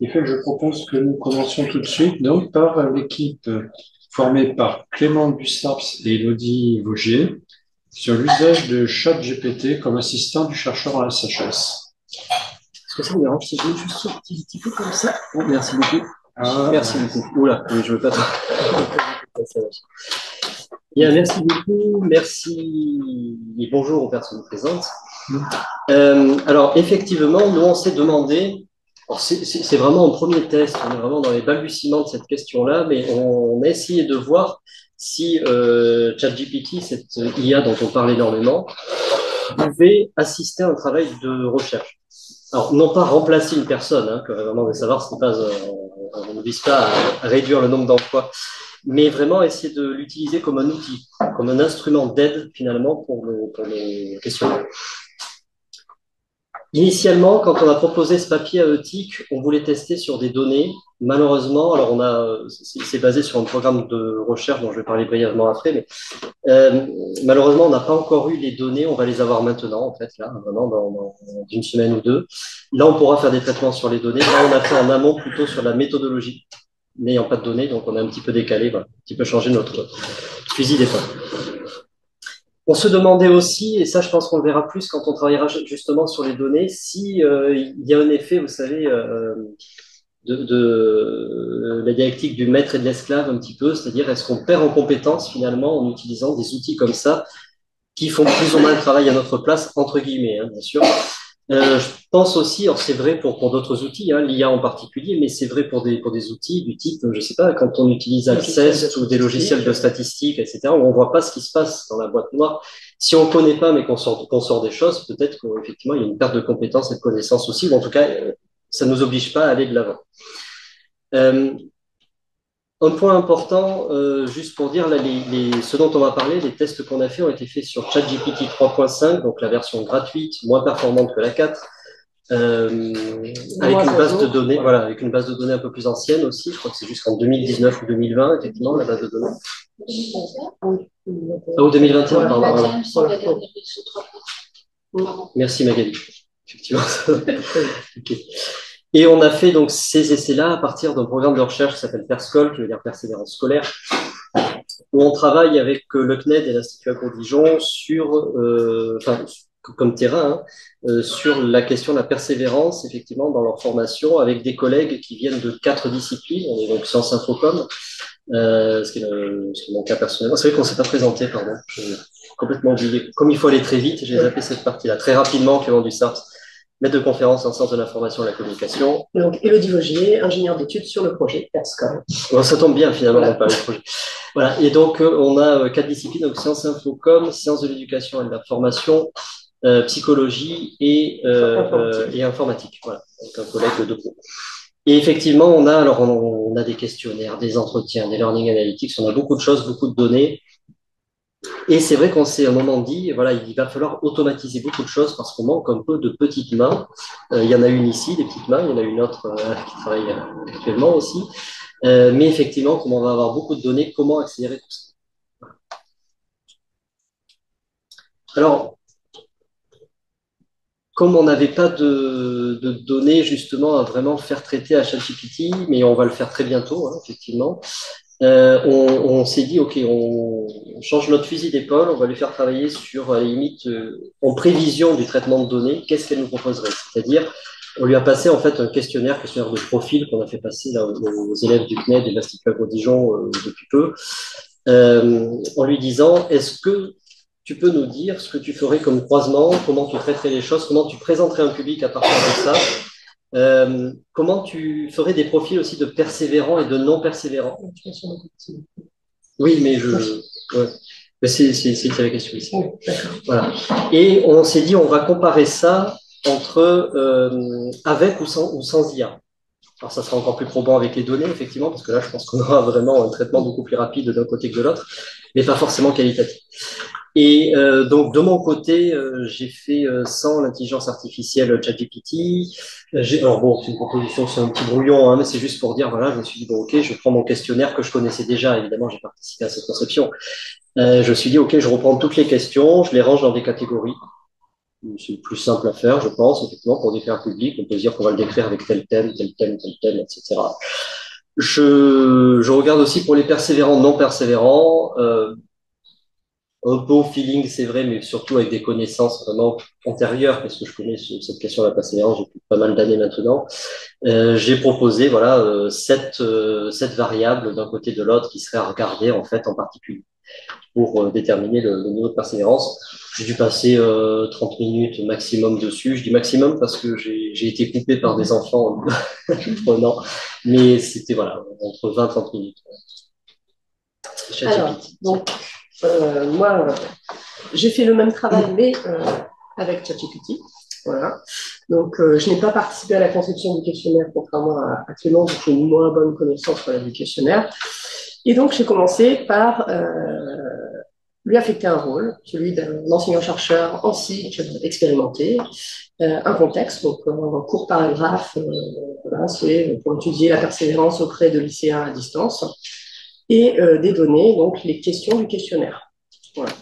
qui fait que je propose que nous commencions tout de suite donc par l'équipe formée par Clément Bussarps et Elodie Vaugier sur l'usage de ChatGPT comme assistant du chercheur en SHS. Est-ce que ça vous dérange si je mets juste un petit peu comme ça? Oh, merci beaucoup. Ah, Merci beaucoup. Oula, oui, je veux pas trop. Bien, merci beaucoup. Merci et bonjour aux personnes présentes. Alors, effectivement, nous, on s'est demandé, c'est vraiment un premier test, on est vraiment dans les balbutiements de cette question-là, mais on a essayé de voir si ChatGPT, cette IA dont on parle énormément, pouvait assister à un travail de recherche. Alors, non pas remplacer une personne, hein, que vraiment de savoir, ce n'est pas, on ne vise pas à réduire le nombre d'emplois, mais vraiment essayer de l'utiliser comme un outil, comme un instrument d'aide finalement pour le questionnaire. Initialement, quand on a proposé ce papier à ETIC, on voulait tester sur des données. Malheureusement, alors c'est basé sur un programme de recherche dont je vais parler brièvement après, mais malheureusement, on n'a pas encore eu les données. On va les avoir maintenant, en fait, là, vraiment dans une semaine ou deux. Là, on pourra faire des traitements sur les données. Là, on a fait en amont plutôt sur la méthodologie, n'ayant pas de données, donc on a un petit peu décalé, voilà, un petit peu changé notre fusil d'épaule. On se demandait aussi, et ça je pense qu'on le verra plus quand on travaillera justement sur les données, si il y a un effet, vous savez, de la dialectique du maître et de l'esclave un petit peu, c'est-à-dire est-ce qu'on perd en compétences finalement en utilisant des outils comme ça qui font plus ou moins le travail à notre place, entre guillemets, hein, bien sûr. Je pense aussi, alors c'est vrai pour d'autres outils, hein, l'IA en particulier, mais c'est vrai pour des outils du type, je sais pas, quand on utilise Access ou des logiciels de statistiques, etc., où on voit pas ce qui se passe dans la boîte noire. Si on connaît pas, mais qu'on sort des choses, peut-être qu'effectivement, il y a une perte de compétences et de connaissances aussi, ou en tout cas, ça nous oblige pas à aller de l'avant. Un point important, juste pour dire, là, ce dont on va parler, les tests qu'on a fait ont été faits sur ChatGPT 3.5, donc la version gratuite, moins performante que la 4, avec une base de données, voilà, avec une base de données un peu plus ancienne aussi. Je crois que c'est jusqu'en 2019 ou 2020, effectivement, la base de données. Ah, ou 2021, pardon. Merci Magali. Effectivement. Okay. Et on a fait donc ces essais-là à partir d'un programme de recherche qui s'appelle PERSCOL, qui veut dire persévérance scolaire, où on travaille avec le CNED et l'Institut Agro-Dijon sur, comme terrain, hein, sur la question de la persévérance, effectivement, dans leur formation, avec des collègues qui viennent de 4 disciplines. On est donc Sciences Infocom, ce qui est mon cas personnel. C'est vrai qu'on ne s'est pas présenté, pardon. J'ai complètement oublié. Comme il faut aller très vite, j'ai zappé cette partie-là. Très rapidement, Clément Dussart, maître de conférence en sciences de l'information et de la communication. Donc, Elodie Vaugier, ingénieure d'études sur le projet PERSCOL. Bon, ça tombe bien, finalement, voilà. On parle du projet. Voilà. Et donc, on a 4 disciplines, donc sciences infocom, sciences de l'éducation et de la formation, psychologie et informatique. Voilà, avec un collègue de pro. Et effectivement, on a des questionnaires, des entretiens, des learning analytics, on a beaucoup de choses, beaucoup de données. Et c'est vrai qu'on s'est à un moment dit, voilà, il va falloir automatiser beaucoup de choses parce qu'on manque un peu de petites mains. Il y en a une ici, des petites mains, il y en a une autre qui travaille actuellement aussi. Mais effectivement, comme on va avoir beaucoup de données, comment accélérer tout ça? Alors, comme on n'avait pas de données justement à vraiment faire traiter à ChatGPT, mais on va le faire très bientôt, hein, effectivement, on s'est dit, OK, on change notre fusil d'épaule, on va lui faire travailler sur, à la limite, en prévision du traitement de données, qu'est-ce qu'elle nous proposerait? C'est-à-dire, on lui a passé en fait un questionnaire de profil qu'on a fait passer là, aux élèves du CNED et de l'Institut Agro-Dijon depuis peu, en lui disant, est-ce que tu peux nous dire ce que tu ferais comme croisement, comment tu traiterais les choses, comment tu présenterais un public à partir de ça, comment tu ferais des profils aussi de persévérants et de non persévérants? Oui, mais ouais. C'est la question ici. Voilà. Et on s'est dit, on va comparer ça entre avec ou sans IA. Alors, ça sera encore plus probant avec les données, effectivement, parce que là, je pense qu'on aura vraiment un traitement beaucoup plus rapide d'un côté que de l'autre, mais pas forcément qualitatif. Et donc, de mon côté, j'ai fait sans l'intelligence artificielle ChatGPT. Alors bon, c'est une proposition, c'est un petit brouillon, hein, mais c'est juste pour dire, voilà, je me suis dit, bon, ok, je prends mon questionnaire que je connaissais déjà, évidemment, j'ai participé à cette conception. Je me suis dit, ok, je reprends toutes les questions, je les range dans des catégories. C'est le plus simple à faire, je pense, effectivement, pour décrire un public. On peut dire qu'on va le décrire avec tel thème, etc. Je regarde aussi pour les persévérants, non persévérants, un peu au feeling, c'est vrai, mais surtout avec des connaissances vraiment antérieures, parce que je connais cette question de la persévérance depuis pas mal d'années maintenant. J'ai proposé voilà sept variables d'un côté et de l'autre qui seraient à regarder en fait en particulier pour déterminer le niveau de persévérance. J'ai dû passer 30 minutes maximum dessus. Je dis maximum parce que j'ai été coupé par des enfants prenant, mais c'était voilà entre 20 et 30 minutes. Alors, donc, moi, j'ai fait le même travail, mais avec ChatGPT. Voilà. Donc, je n'ai pas participé à la conception du questionnaire, contrairement à Clément, qui a une moins bonne connaissance du questionnaire. Et donc, j'ai commencé par lui affecter un rôle, celui d'un enseignant-chercheur en cycle expérimenté, un contexte, donc un court paragraphe, voilà, c'est pour étudier la persévérance auprès de lycéens à distance, et des données, donc les questions du questionnaire. Voilà.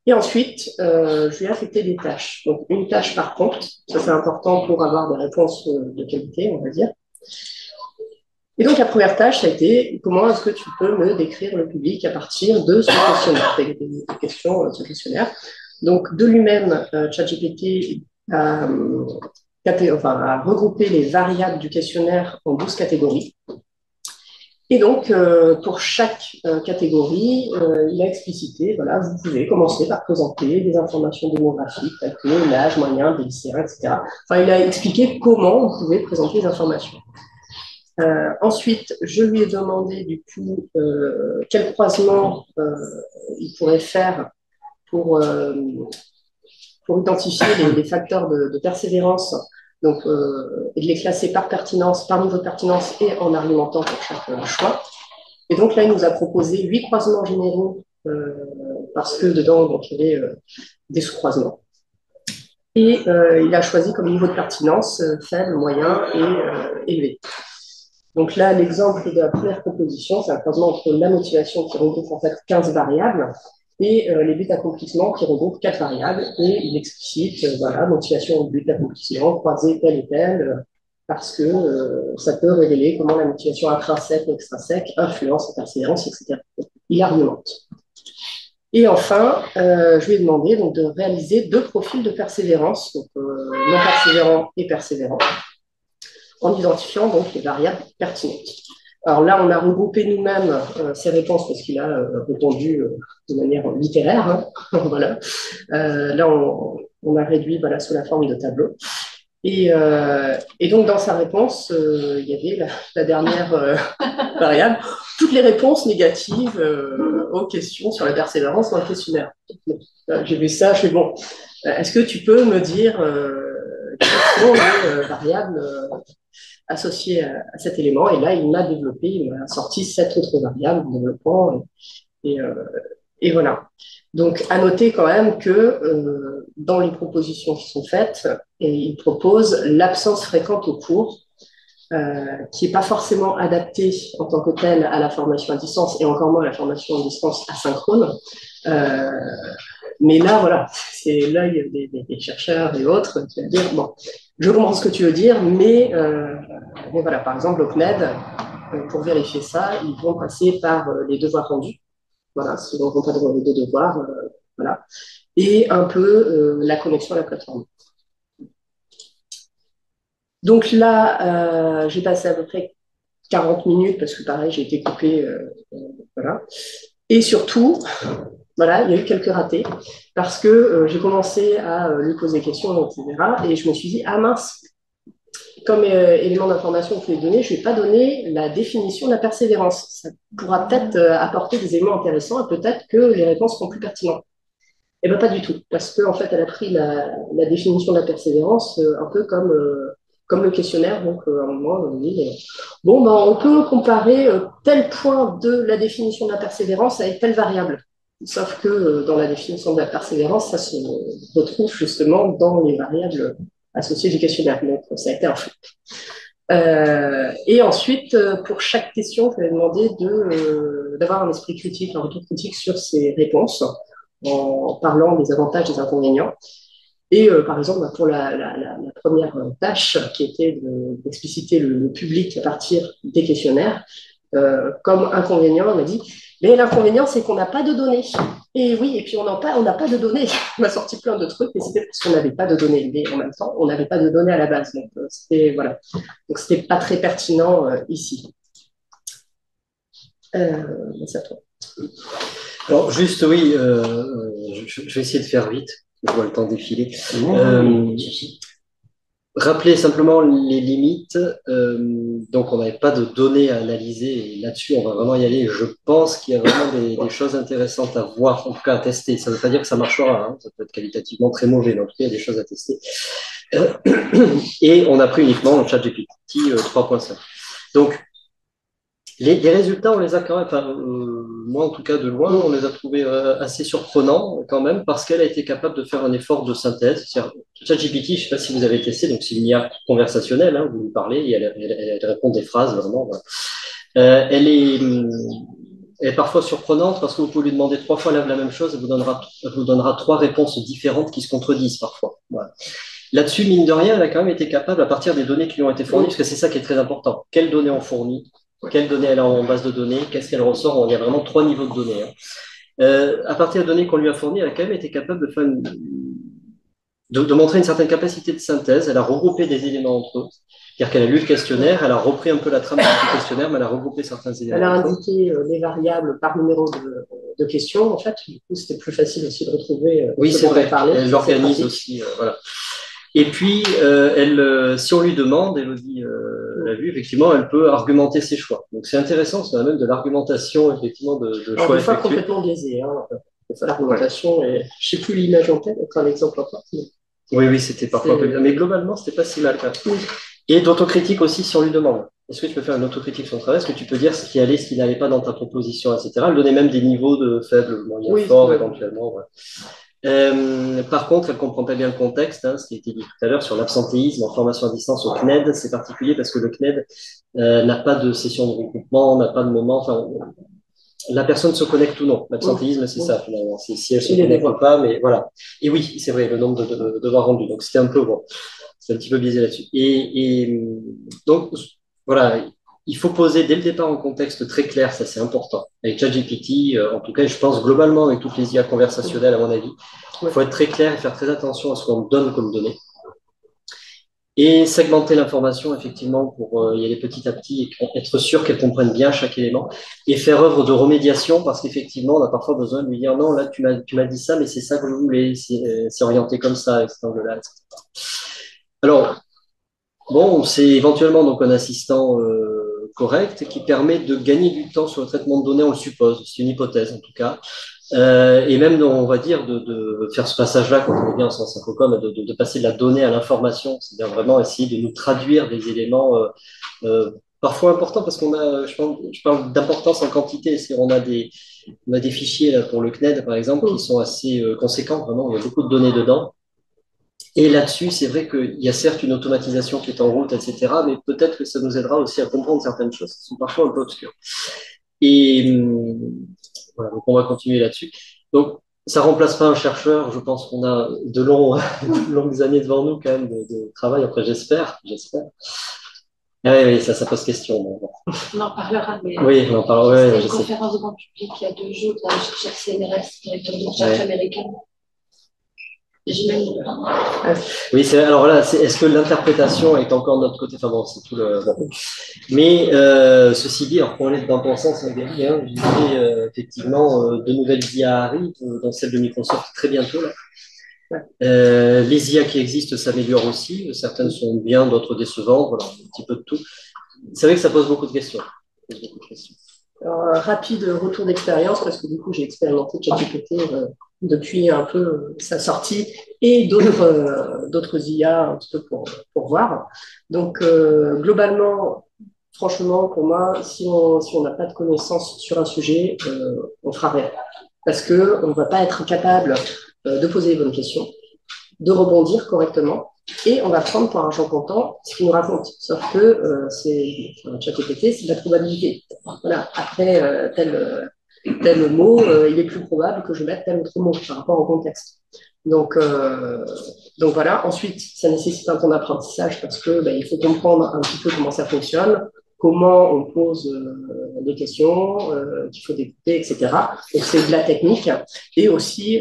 Et ensuite, je lui ai affecté des tâches. Donc, une tâche par compte, ça c'est important pour avoir des réponses de qualité, on va dire. Et donc, la première tâche, ça a été comment est-ce que tu peux me décrire le public à partir de ce questionnaire, des questions de ce questionnaire. Donc, de lui-même, ChatGPT a regroupé les variables du questionnaire en 12 catégories. Et donc, pour chaque catégorie, il a explicité, voilà, vous pouvez commencer par présenter des informations démographiques telles que l'âge moyen des lycéens, etc. Enfin, il a expliqué comment on pouvait présenter les informations. Ensuite, je lui ai demandé du coup quel croisement il pourrait faire pour identifier les facteurs de persévérance, donc, et de les classer par pertinence, par niveau de pertinence et en argumentant pour chaque choix. Et donc là, il nous a proposé 8 croisements généraux parce que dedans, donc, il y avait des sous-croisements. Et il a choisi comme niveau de pertinence faible, moyen et élevé. Donc là, l'exemple de la première proposition, c'est un croisement entre la motivation qui regroupe en fait 15 variables et les buts d'accomplissement qui regroupent 4 variables. Et il explicite, voilà, motivation, but d'accomplissement, croiser tel et tel, parce que ça peut révéler comment la motivation intrinsèque ou extrinsèque influence la persévérance, etc. Il argumente. Et enfin, je lui ai demandé donc, de réaliser 2 profils de persévérance, donc non persévérant et persévérant, en identifiant donc les variables pertinentes. Alors là, on a regroupé nous-mêmes ces réponses parce qu'il a répondu de manière littéraire. Hein. Voilà. Là, on a réduit voilà, sous la forme de tableau. Et donc, dans sa réponse, il y avait la dernière variable, toutes les réponses négatives aux questions sur la persévérance dans le questionnaire. J'ai vu ça, je fais bon, est-ce que tu peux me dire quelles sont les variables associées à cet élément? Et là, il m'a développé, il m'a sorti 7 autres variables en développant. Et voilà. Donc, à noter quand même que dans les propositions qui sont faites, il propose l'absence fréquente au cours, qui n'est pas forcément adaptée en tant que telle à la formation à distance et encore moins à la formation à distance asynchrone. Mais là, voilà, c'est l'œil des chercheurs et autres qui va dire, bon, je comprends ce que tu veux dire, mais voilà, par exemple, au CNED, pour vérifier ça, ils vont passer par les devoirs rendus. Voilà, ils vont pas les 2 devoirs, voilà, et un peu la connexion à la plateforme. Donc là, j'ai passé à peu près 40 minutes parce que pareil, j'ai été coupée, voilà. Et surtout, voilà, il y a eu quelques ratés parce que j'ai commencé à lui poser des questions, etc. Et je me suis dit, ah mince, comme élément d'information que je lui ai donné, je ne vais pas donner la définition de la persévérance. Ça pourra peut-être apporter des éléments intéressants et peut-être que les réponses seront plus pertinentes. Eh bien, pas du tout, parce qu'en fait, elle a pris la définition de la persévérance un peu comme le questionnaire. Donc, à un moment, on dit, bon, ben, on peut comparer tel point de la définition de la persévérance avec telle variable. Sauf que dans la définition de la persévérance, ça se retrouve justement dans les variables associées du questionnaire. Donc, ça a été un flou. Et ensuite, pour chaque question, je lui ai demandé d'avoir un esprit critique, un retour critique sur ses réponses, en parlant des avantages et des inconvénients. Et par exemple, pour la première tâche qui était d'expliciter le public à partir des questionnaires, comme inconvénient, on m'a dit, mais l'inconvénient, c'est qu'on n'a pas de données. Et oui, et puis on n'a pas de données. On a sorti plein de trucs, mais c'était parce qu'on n'avait pas de données. Mais en même temps, on n'avait pas de données à la base. Donc, c'était voilà. Donc, c'était pas très pertinent ici. C'est à toi. Alors, juste, oui, je vais essayer de faire vite. Je vois le temps défiler. Rappeler simplement les limites. Donc, on n'avait pas de données à analyser. Et là-dessus, on va vraiment y aller. Je pense qu'il y a vraiment des choses intéressantes à voir, en tout cas à tester. Ça ne veut pas dire que ça marchera. Hein. Ça peut être qualitativement très mauvais, mais en tout cas, il y a des choses à tester. Et on a pris uniquement le ChatGPT 3.5. Donc, les résultats, on les a quand même, enfin, moi en tout cas de loin, on les a trouvés assez surprenants quand même, parce qu'elle a été capable de faire un effort de synthèse. ChatGPT, je ne sais pas si vous avez testé, donc c'est une IA conversationnelle, hein, vous lui parlez et elle répond des phrases vraiment. Voilà. Elle est parfois surprenante parce que vous pouvez lui demander 3 fois la même chose et elle vous donnera 3 réponses différentes qui se contredisent parfois. Voilà. Là-dessus, mine de rien, elle a quand même été capable, à partir des données qui lui ont été fournies, parce que c'est ça qui est très important. Quelles données on fournit? Quelles données elle a en base de données? Qu'est-ce qu'elle ressort? Il y a vraiment 3 niveaux de données. Hein. À partir des données qu'on lui a fournies, elle a quand même été capable de, faire de montrer une certaine capacité de synthèse. Elle a regroupé des éléments entre eux. C'est-à-dire qu'elle a lu le questionnaire, elle a repris un peu la trame du questionnaire, mais elle a regroupé certains éléments. Elle a indiqué les variables par numéro de questions, en fait. Du coup, c'était plus facile aussi de retrouver. Oui, c'est vrai. Elle l'organise aussi. Voilà. Et puis, si on lui demande, Elodie l'a vu, effectivement, elle peut argumenter ses choix. Donc, c'est intéressant, c'est même de l'argumentation, effectivement, de choix des fois complètement biaisé. Hein. Des fois, l'argumentation, je ne sais plus l'image en tête, être un exemple encore. Oui, c'était parfois un peu bien. Mais globalement, c'était pas si mal. Oui. Et d'autocritique aussi, si on lui demande. Est-ce que tu peux faire une autocritique sur ton travail? Est-ce que tu peux dire ce qui allait, ce qui n'allait pas dans ta proposition, etc. Elle donnait même des niveaux de faible, moyen, fort, éventuellement. Ouais. Par contre, elle ne comprend pas bien le contexte, hein, ce qui a été dit tout à l'heure sur l'absentéisme en formation à distance au CNED. C'est particulier parce que le CNED n'a pas de session de regroupement, n'a pas de moment. Enfin, la personne se connecte ou non. L'absentéisme, c'est ça, finalement. C'est si elle se connecte ou pas, mais voilà. Et oui, c'est vrai, le nombre de devoirs rendus. Donc, c'était un peu bon. C'est un petit peu biaisé là-dessus. Et donc, voilà, il faut poser dès le départ un contexte très clair, ça c'est important. Avec ChatGPT, en tout cas, je pense globalement avec toutes les IA conversationnelles, à mon avis, il faut être très clair et faire très attention à ce qu'on donne comme données. Et segmenter l'information, effectivement, pour y aller petit à petit, et être sûr qu'elle comprenne bien chaque élément, et faire œuvre de remédiation, parce qu'effectivement, on a parfois besoin de lui dire, non, là, tu m'as dit ça, mais c'est ça que je voulais, c'est orienté comme ça, avec cet angle-là, etc. Alors, bon, c'est éventuellement donc un assistant correct qui permet de gagner du temps sur le traitement de données, on le suppose, c'est une hypothèse en tout cas. Et même, on va dire, de faire ce passage-là, quand on est bien en sens infocom, de passer de la donnée à l'information, c'est-à-dire vraiment essayer de nous traduire des éléments parfois importants, parce qu'on a, je parle d'importance en quantité, on a des fichiers là, pour le CNED, par exemple, qui sont assez conséquents, vraiment, il y a beaucoup de données dedans. Et là-dessus, c'est vrai qu'il y a certes une automatisation qui est en route, etc., mais peut-être que ça nous aidera aussi à comprendre certaines choses qui sont parfois un peu obscures. Et voilà, donc on va continuer là-dessus. Donc, ça ne remplace pas un chercheur. Je pense qu'on a de longues années devant nous quand même de travail. Après, j'espère. Oui, ça pose question. Bon. On en parlera. Mais oui, on en parlera. C'était une conférence de grand public il y a 2 jours d'un chercheur CNRS, directeur de recherche américain. Oui, alors là, est-ce que l'interprétation est encore de notre côté? Enfin bon, c'est tout le. Bon. Mais ceci dit, alors pour aller dans ton sens, hein, je dirais effectivement de nouvelles IA arrivent, dans celle de Microsoft très bientôt là. Les IA qui existent s'améliorent aussi, certaines sont bien, d'autres décevantes, voilà, un petit peu de tout. C'est vrai que ça pose beaucoup de questions. Alors, rapide retour d'expérience, parce que du coup j'ai expérimenté ChatGPT depuis un peu sa sortie et d'autres IA un petit peu pour voir. Donc globalement, franchement, pour moi, si on n'a pas de connaissances sur un sujet, on fera rien. Parce qu'on ne va pas être capable de poser les bonnes questions, de rebondir correctement, et on va prendre pour argent comptant ce qu'il nous raconte. Sauf que ChatGPT, c'est de la probabilité. Voilà. Après tel mot, il est plus probable que je mette tel autre mot par rapport au contexte. Donc, euh, donc voilà. Ensuite, ça nécessite un temps d'apprentissage parce que il faut comprendre un petit peu comment ça fonctionne, comment on pose les questions qu'il faut découper, etc. Donc c'est de la technique et aussi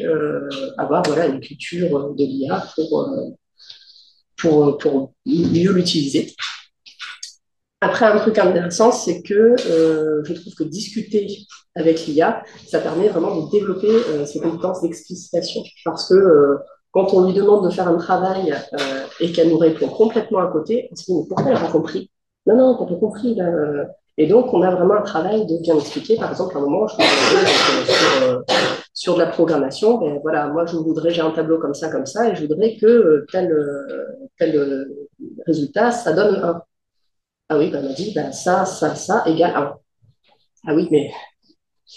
avoir voilà une culture de l'IA pour mieux l'utiliser. Après, un truc intéressant, c'est que je trouve que discuter avec l'IA, ça permet vraiment de développer ses compétences d'explicitation. Parce que quand on lui demande de faire un travail et qu'elle nous répond complètement à côté, on se dit, mais pourquoi elle n'a pas compris? Non, non, t'as pas compris. Là. Et donc, on a vraiment un travail de bien expliquer. Par exemple, à un moment, je sur de la programmation, ben, voilà, moi, j'ai un tableau comme ça, et je voudrais que tel résultat, ça donne un. Ah oui, ben, elle m'a dit, ben, ça égale 1. Ah oui, mais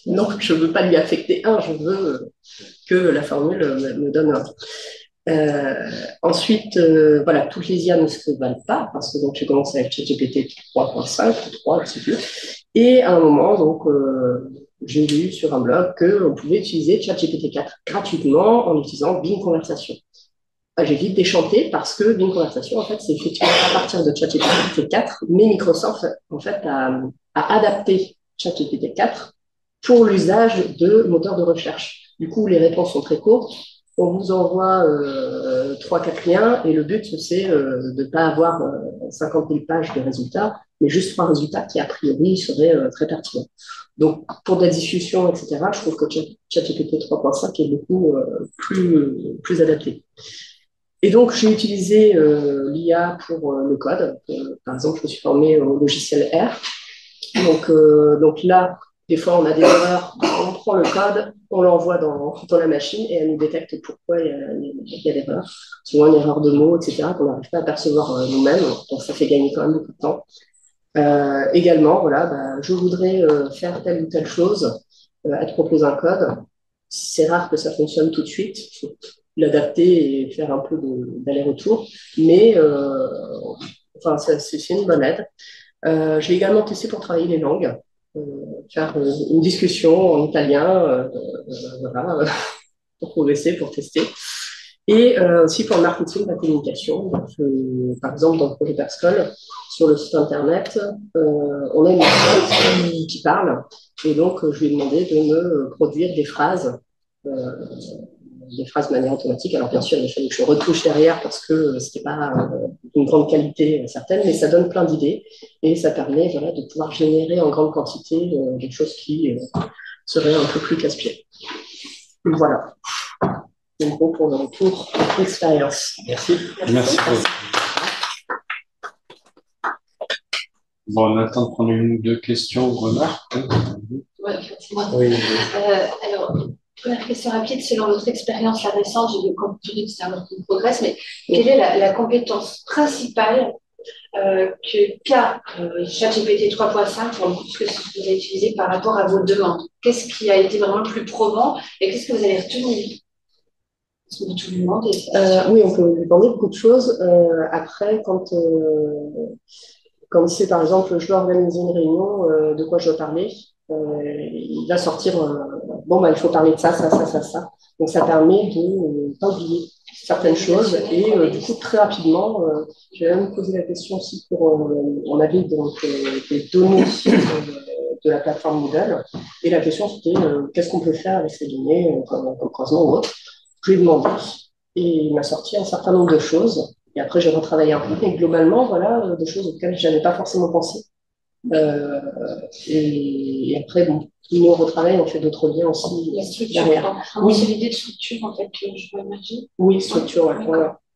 non, je ne veux pas lui affecter 1, je veux que la formule me donne 1. Ensuite, voilà, toutes les IA ne se valent pas, parce que donc j'ai commencé avec ChatGPT 3.5, 3, je ne sais plus. Et à un moment, donc, j'ai lu sur un blog qu'on pouvait utiliser ChatGPT 4 gratuitement en utilisant Bing Conversation. J'ai vite déchanté parce que Bing Conversation, en fait, c'est effectivement à partir de ChatGPT 4, mais Microsoft, en fait, a adapté ChatGPT 4 pour l'usage de moteurs de recherche. Du coup, les réponses sont très courtes. On vous envoie 3-4 liens et le but, c'est de ne pas avoir 50 000 pages de résultats, mais juste 3 résultats qui, a priori, seraient très pertinents. Donc, pour de la discussion, etc., je trouve que ChatGPT 3.5 est beaucoup plus adapté. Et donc, j'ai utilisé l'IA pour le code. Par exemple, je me suis formée au logiciel R. Donc là, des fois, on a des erreurs. On prend le code, on l'envoie dans la machine et elle nous détecte pourquoi il y a l'erreur. Souvent, une erreur de mots, etc., qu'on n'arrive pas à percevoir nous-mêmes. Donc, ça fait gagner quand même beaucoup de temps. Également, voilà, je voudrais faire telle ou telle chose. Elle te propose un code. C'est rare que ça fonctionne tout de suite. Il faut l'adapter et faire un peu d'aller-retour. Mais enfin, c'est une bonne aide. Je l'ai également testé pour travailler les langues. Faire une discussion en italien, voilà, pour progresser, pour tester. Et aussi pour le marketing, la communication. Donc, par exemple, dans le projet Perscol, sur le site internet, on a une personne qui parle. Et donc, je lui ai demandé de me produire des phrases de manière automatique. Alors, bien sûr, il fallait que je retouche derrière parce que ce n'était pas d'une grande qualité certaine, mais ça donne plein d'idées et ça permet voilà, de pouvoir générer en grande quantité quelque chose qui serait un peu plus casse-pied. Voilà. Donc, bon, pour le retour d'expérience. Merci. Merci. Bon, on attend de prendre une ou deux questions ou remarques. Ouais, c'est moi. Oui. Alors, première question rapide, selon votre expérience la récente, j'ai compte tenu que c'est un work in progress, mais quelle est la compétence principale qu'a ChatGPT 3.5 pour le coup, ce que vous avez utilisé par rapport à vos demandes? Qu'est-ce qui a été vraiment le plus probant et qu'est-ce que vous avez retenu? Est-ce que tout le monde oui, on peut lui demander beaucoup de choses. Après, quand c'est par exemple, je dois organiser une réunion, de quoi je dois parler, il va sortir, bon, il faut parler de ça. Donc, ça permet de ne pas oublier certaines choses. Et du coup, très rapidement, je vais même poser la question aussi on avait donc des données de la plateforme Moodle. Et la question, c'était qu'est-ce qu'on peut faire avec ces données, comme croisement ou autre. Je lui ai demandé et il m'a sorti un certain nombre de choses. Et après, j'ai retravaillé un peu. Mais globalement, voilà, des choses auxquelles je n'avais pas forcément pensé. Et après, bon, nous, on retravaille, on fait d'autres liens aussi la structure derrière. Oui, c'est l'idée de structure, en fait, que je vois émerger. Oui, structure, ouais.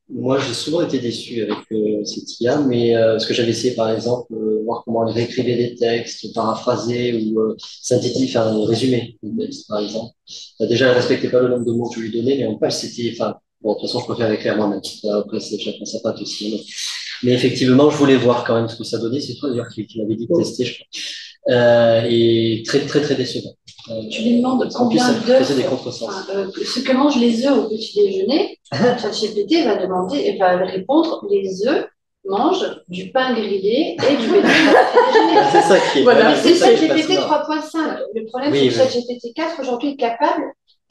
Moi, j'ai souvent été déçu avec cette IA, mais parce que j'avais essayé, par exemple, voir comment elle réécrivait des textes, paraphraser ou synthétiser, faire un résumé de texte, par exemple. Déjà, elle ne respectait pas le nombre de mots que je lui donnais, mais en plus, c'était, enfin, bon, de toute façon, je préfère écrire moi-même. Après, c'est chacun sa patte aussi. Mais effectivement, je voulais voir quand même ce que ça donnait. C'est toi, d'ailleurs, qui m'avais dit de tester, je crois. Et très, très, très décevant. Tu lui demandes combien d'œufs, ce que mangent les œufs au petit déjeuner. ChatGPT va répondre les œufs mangent du pain grillé et du béton au petit déjeuner. C'est ça qui est. Voilà, c'est ChatGPT 3.5. Le problème, c'est que ChatGPT 4 aujourd'hui est capable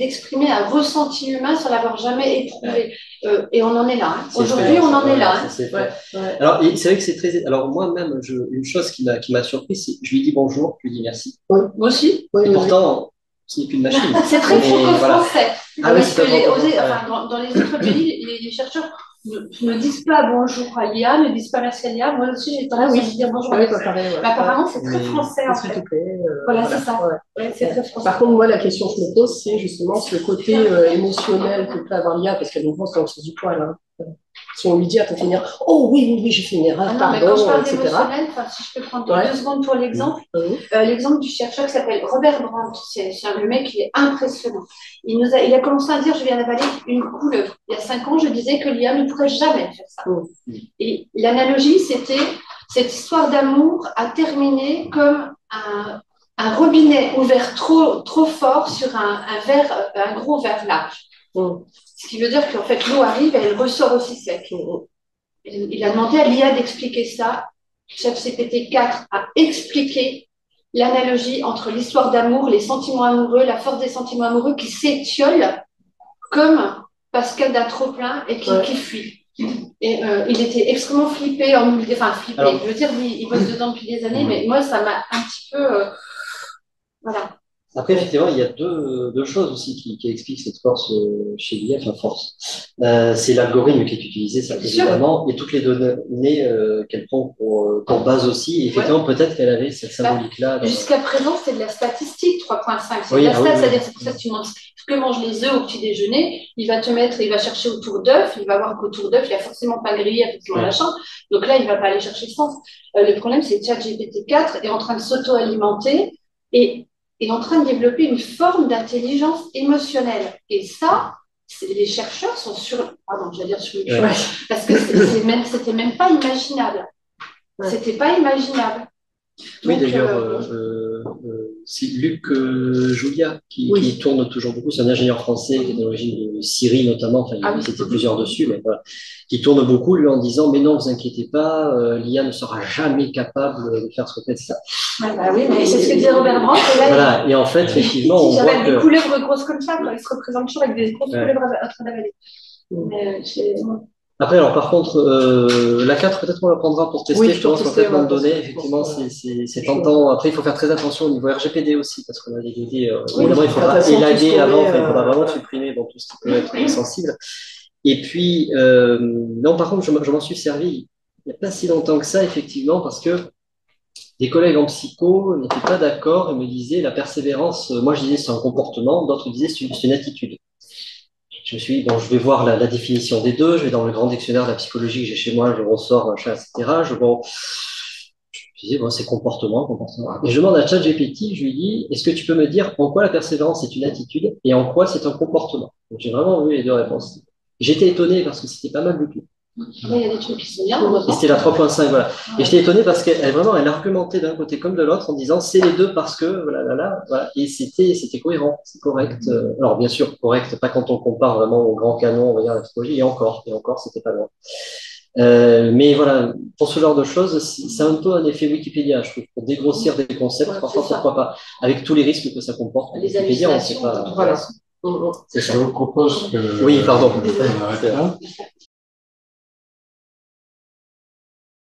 d'exprimer un ressenti humain sans l'avoir jamais éprouvé. Et on en est là. Hein. C'est Aujourd'hui, fait, on en est là. ça Hein. s'est fait. Ouais. Alors, c'est vrai que c'est très. Alors, moi-même, une chose qui m'a surpris, c'est je lui dis bonjour, je lui dis merci. Moi aussi. Et pourtant, ce n'est qu'une machine. C'est très franco-français. Ah oui, c'est dans les autres pays, les chercheurs ne disent pas bonjour à l'IA, ne disent pas merci à l'IA. Moi aussi, j'ai tendance à dire bonjour à l'IA. Mais apparemment, c'est très français, en fait. Voilà, c'est ça. Ouais, c'est très français. Par contre, moi, la question que je me pose, c'est justement ce côté émotionnel que peut avoir l'IA, parce qu'elle nous pense dans le sens du poil. Hein. Si on lui dit à tout finir, oh oui, j'ai fait une erreur, non, pardon, mais quand je parle etc. d'émotionnel, si je peux prendre 2 secondes pour l'exemple, l'exemple du chercheur qui s'appelle Robert Brandt, le mec, il est impressionnant. Il a commencé à dire, je viens d'avaler une couleuvre. Il y a 5 ans, je disais que l'IA ne pourrait jamais faire ça. Et l'analogie, c'était cette histoire d'amour a terminé comme un robinet ouvert trop fort sur un gros verre large. Ce qui veut dire qu'en fait, l'eau arrive et elle ressort aussi sec. Il a demandé à l'IA d'expliquer ça. ChatGPT 4 a expliqué l'analogie entre l'histoire d'amour, les sentiments amoureux, la force des sentiments amoureux qui s'étiolent comme Pascal d'un trop-plein et qui fuit. Et il était extrêmement flippé, flippé. Alors, je veux dire, il bosse dedans depuis des années, mais moi, ça m'a un petit peu... voilà. Après, effectivement, il y a deux choses aussi qui expliquent cette force chez l'IA, enfin force. C'est l'algorithme qui est utilisé, ça, évidemment, et toutes les données qu'elle prend pour base aussi. Et effectivement, peut-être qu'elle avait cette symbolique-là. Jusqu'à présent, c'est de la statistique 3.5. C'est de la stat, c'est-à-dire c'est pour ça que tu demandes ce que mangent les œufs au petit déjeuner. Il va chercher autour d'œufs, il va voir qu'autour d'œufs, il n'y a forcément pas grillé, effectivement, machin. Donc là, il ne va pas aller chercher le sens. Le problème, c'est que ChatGPT 4 est en train de s'auto-alimenter et est en train de développer une forme d'intelligence émotionnelle. Et ça, les chercheurs sont sur... Pardon, j'allais dire sur le parce que c'était même pas imaginable. C'était pas imaginable. Oui, d'ailleurs, c'est Luc Julia qui tourne toujours beaucoup. C'est un ingénieur français qui est d'origine de Syrie notamment. Enfin, c'était plusieurs dessus, mais voilà. Qui tourne beaucoup, lui, en disant mais non, vous inquiétez pas, l'IA ne sera jamais capable de faire ce que fait ça. Oui, mais c'est ce que disait Robert Brandt. Voilà, et en fait, effectivement, on voit que... des couleuvres grosses comme ça, quoi. Ils se représentent toujours avec des grosses couleuvres en train d'avaler. Après, alors par contre, la 4, peut-être qu'on la prendra pour tester, je pense, complètement de données. Effectivement, c'est tentant. Après, il faut faire très attention au niveau RGPD aussi, parce qu'on a des données, évidemment, il ne faut pas élaguer avant, il faudra vraiment supprimer tout ce qui peut être sensible. Et puis, non, par contre, je m'en suis servi il n'y a pas si longtemps que ça, effectivement, parce que des collègues en psycho n'étaient pas d'accord et me disaient la persévérance, moi je disais c'est un comportement, d'autres disaient c'est une attitude. Je me suis dit, bon, je vais voir la définition des deux, je vais dans le grand dictionnaire de la psychologie que j'ai chez moi, je ressors, machin, etc. Je disais, bon, c'est comportement. Et je demande à ChatGPT, je lui dis, est-ce que tu peux me dire en quoi la persévérance est une attitude et en quoi c'est un comportement? Donc j'ai vraiment vu les deux réponses. J'étais étonné parce que c'était pas mal du tout. Il y a des trucs qui sont bien. Et c'était la 3.5, voilà. Et j'étais étonné parce qu'elle argumentait d'un côté comme de l'autre en disant c'est les deux parce que, voilà. Et c'était cohérent, c'est correct. Alors, bien sûr, correct, pas quand on compare vraiment au grand canon, on va dire, la psychologie, et encore, c'était pas loin. Mais voilà, pour ce genre de choses, c'est un peu un effet Wikipédia, je trouve, pour dégrossir des concepts, parfois, pourquoi pas, avec tous les risques que ça comporte. Wikipédia, on ne sait pas. Voilà. Je vous propose que... Oui, pardon.